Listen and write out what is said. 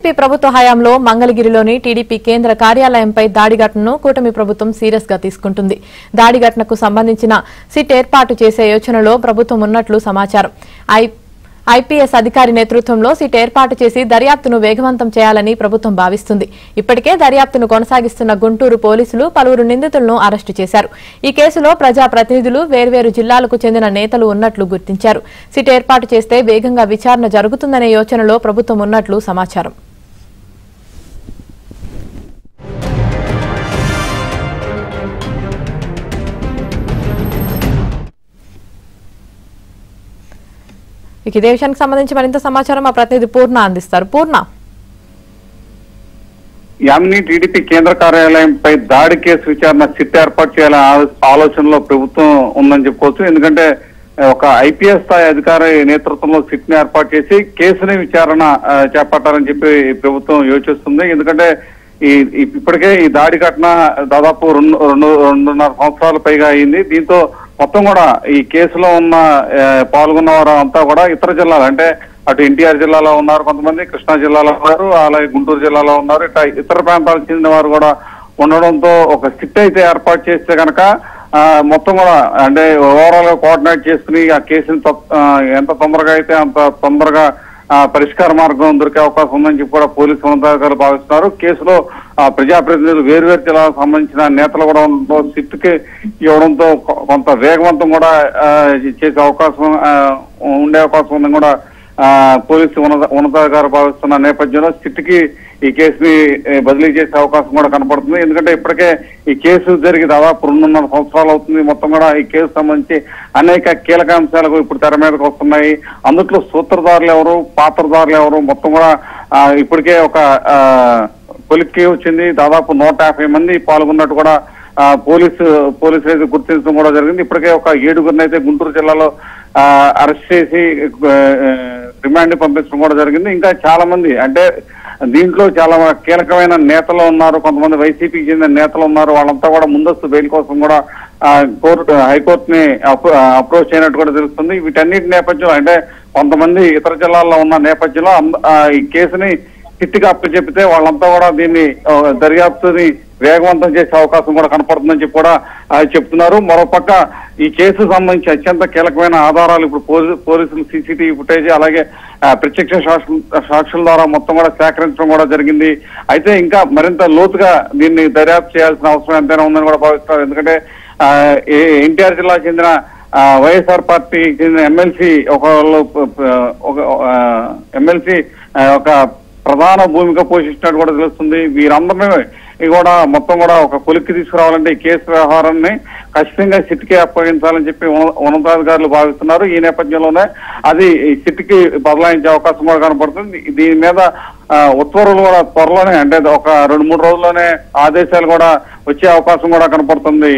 YCP ప్రభుత్వ హయాంలో మంగళగిరిలోని టీడీపీ కేంద్ర కార్యాలయంపై దాడి ఘటనను కూటమి ప్రభుత్వం సీరియస్ గా తీసుకుంటుంది. దాడి ఘటనకు సంబంధించిన సిట్ ఏర్పాటు చేసే యోచనలో ప్రభుత్వం ఉన్నట్లు సమాచారం. ఐపీఎస్ అధికారి నేతృత్వంలో సిట్ ఏర్పాటు చేసి దర్యాప్తును వేగవంతం చేయాలని ప్రభుత్వం భావిస్తుంది. ఇప్పటికే దర్యాప్తును కొనసాగిస్తున్న గుంటూరు పోలీసులు పలువురు నిందితులను అరెస్టు చేశారు. ఈ కేసులో ప్రజాప్రతినిధులు వేర్వేరు జిల్లాలకు చెందిన నేతలు ఉన్నట్లు గుర్తించారు. సిట్ ఏర్పాటు చేస్తే వేగంగా విచారణ జరుగుతుందనే యోచనలో ప్రభుత్వం ఉన్నట్లు సమాచారం. ఇదే విషయానికి సంబంధించి మరింత సమాచారం మా ప్రతినిధి పూర్ణ అందిస్తారు. పూర్ణ, యామిని టీడీపీ కేంద్ర కార్యాలయంపై దాడి కేసు విచారణ సిట్ ఏర్పాటు చేయాలనే ఆలోచనలో ప్రభుత్వం ఉందని చెప్పుకోవచ్చు. ఎందుకంటే ఒక ఐపీఎస్ స్థాయి అధికారి నేతృత్వంలో సిట్ ని ఏర్పాటు చేసి కేసుని విచారణ చేపట్టాలని చెప్పి ప్రభుత్వం యోచిస్తుంది. ఎందుకంటే ఇప్పటికే ఈ దాడి ఘటన దాదాపు రెండున్నర సంవత్సరాల పైగా అయింది. దీంతో మొత్తం కూడా ఈ కేసులో ఉన్న పాల్గొన్న వారు అంతా కూడా ఇతర జిల్లాలు, అంటే అటు ఎన్టీఆర్ జిల్లాలో ఉన్నారు కొంతమంది, కృష్ణా జిల్లాలో ఉన్నారు, అలాగే గుంటూరు జిల్లాలో ఉన్నారు, ఇట్లా ఇతర ప్రాంతాలకు చెందిన వారు కూడా ఉండడంతో ఒక సిట్ అయితే ఏర్పాటు చేస్తే కనుక మొత్తం కూడా అంటే ఓవరాల్ గా కోఆర్డినేట్ చేసుకుని ఆ కేసుని ఎంత తొందరగా అయితే అంత తొందరగా పరిష్కార మార్గం దొరికే అవకాశం ఉందని చెప్పి కూడా పోలీసు ఉన్నతాధికారులు భావిస్తున్నారు. కేసులో ప్రజాప్రతినిధులు వేర్వేరు జిల్లాలకు సంబంధించిన నేతలు కూడా ఉండడంతో సిట్కి ఇవ్వడంతో కొంత వేగవంతం కూడా చేసే అవకాశం ఉండే అవకాశం ఉందని కూడా పోలీసు ఉన్నతాధికారులు భావిస్తున్న నేపథ్యంలో సిట్కి ఈ కేసుని బదిలీ చేసే అవకాశం కూడా కనపడుతుంది. ఎందుకంటే ఇప్పటికే ఈ కేసు జరిగి దాదాపు 2.5 సంవత్సరాలు అవుతుంది. మొత్తం కూడా ఈ కేసు సంబంధించి అనేక కీలక అంశాలకు ఇప్పుడు తెర మీదకి వస్తున్నాయి. అందుట్లో సూత్రధారులు ఎవరు, పాత్రధారులు ఎవరు, మొత్తం కూడా ఇప్పటికే ఒక కొలిక్కి వచ్చింది. దాదాపు 150 మంది పాల్గొన్నట్టు కూడా పోలీసులు అయితే గుర్తించడం కూడా జరిగింది. ఇప్పటికే ఒక 7గురిని అయితే గుంటూరు జిల్లాలో అరెస్ట్ చేసి రిమాండ్ పంపించడం కూడా జరిగింది. ఇంకా చాలా మంది, అంటే దీంట్లో చాలా కీలకమైన నేతలు ఉన్నారు, కొంతమంది వైసీపీకి చెందిన నేతలు ఉన్నారు. వాళ్ళంతా కూడా ముందస్తు బెయిల్ కోసం కూడా హైకోర్టుని అప్రోచ్ అయినట్టు కూడా తెలుస్తుంది. వీటన్నిటి నేపథ్యం అంటే కొంతమంది ఇతర జిల్లాల్లో ఉన్న నేపథ్యంలో ఈ కేసుని సిట్గా అప్పచెప్పితే వాళ్ళంతా కూడా దీన్ని దర్యాప్తుని వేగవంతం చేసే అవకాశం కూడా కనపడుతుందని చెప్పి కూడా చెప్తున్నారు. మరోపక్క ఈ కేసు సంబంధించి అత్యంత కీలకమైన ఆధారాలు ఇప్పుడు పోలీసులు సీసీటీవీ ఫుటేజ్ అలాగే ప్రత్యక్ష సాక్షుల ద్వారా మొత్తం కూడా సేకరించడం కూడా జరిగింది. అయితే ఇంకా మరింత లోతుగా దీన్ని దర్యాప్తు చేయాల్సిన అవసరం ఎంతైనా ఉందని కూడా భావిస్తున్నారు. ఎందుకంటే ఎన్టీఆర్ జిల్లాకు చెందిన వైఎస్ఆర్ పార్టీకి చెందిన ఎమ్మెల్సీ ఒక ప్రధాన భూమిక పోషించినట్టు కూడా తెలుస్తుంది. వీరందరినీ కూడా మొత్తం కూడా ఒక కొలిక్కి తీసుకురావాలంటే ఈ కేసు వ్యవహారాన్ని ఖచ్చితంగా సిట్కి అప్పగించాలని చెప్పి ఉన్నతాధికారులు భావిస్తున్నారు. ఈ నేపథ్యంలోనే అది సిట్కి బదలాయించే అవకాశం కూడా కనపడుతుంది. దీని మీద ఉత్తర్వులు కూడా త్వరలోనే, అంటే ఒక 2-3 రోజుల్లోనే ఆదేశాలు కూడా వచ్చే అవకాశం కూడా కనపడుతుంది.